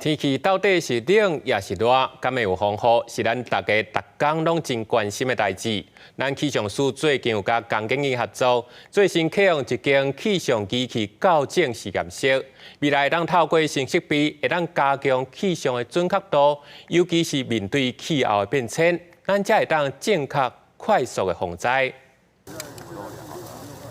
天气到底是冷也是热，敢会有风雨，是咱大家逐天拢真关心的代志。咱气象署最近有甲工建议合作，最新启用一间气象机器校正实验室，未来当透过新设备，会当加强气象的准确度，尤其是面对气候的变迁，咱才会当正确、快速的防灾。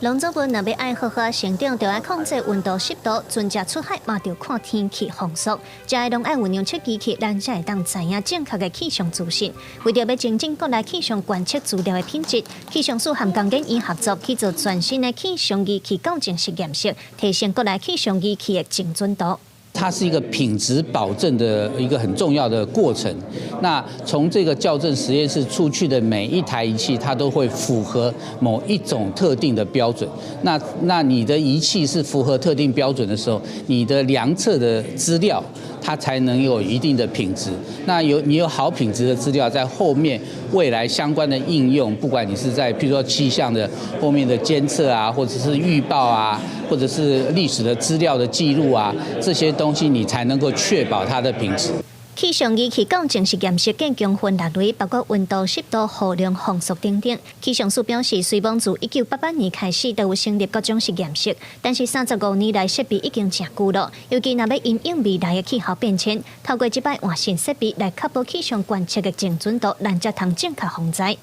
农作物若要爱好好成长，就要控制温度、湿度。船只出海嘛，就看天气风速。才会拢爱运用测机器，咱才会当知影正确的气象资讯。为着要增进国内气象观测资料的品质，气象署和工建议合作去做全新的气象仪器校正实验室，提升国内气象仪器的精准度。 它是一个品质保证的一个很重要的过程。那从这个校正实验室出去的每一台仪器，它都会符合某一种特定的标准。那你的仪器是符合特定标准的时候，你的量测的资料它才能有一定的品质。那你有好品质的资料，在后面未来相关的应用，不管你是在譬如说气象的后面的监测啊，或者是预报啊，或者是历史的资料的记录啊，这些东西你才能够确保它的品质。气象仪器校正实验室建强分6类，包括温度、湿度、雨量、风速等等。气象署表示，虽然自1988年开始都有成立各种实验室，但是35年来设备已经真旧了。尤其若要因应未来的气候变迁，透过这摆换新设备来确保气象观测的精准度，咱才通正确防灾。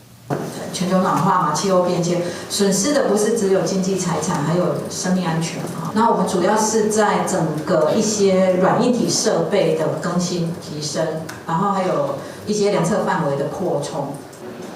全球暖化嘛，气候变迁损失的不是只有经济财产，还有生命安全啊。那我们主要是在整个一些软硬体设备的更新提升，然后还有一些量测范围的扩充。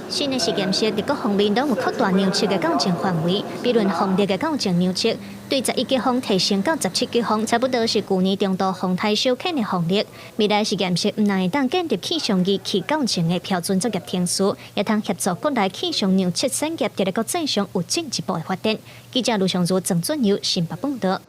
新的实验室伫各方面都有扩大量测的校正范围，比如风力的校正量测，对11级风提升到17级风，差不多是去年中度风台小肯的风力。未来实验室唔但会当建立气象仪器校正的标准作业天数，也通协助国内气象量测产业在国际上有进一步的发展。记者卢尚如、郑俊尧、新北报道。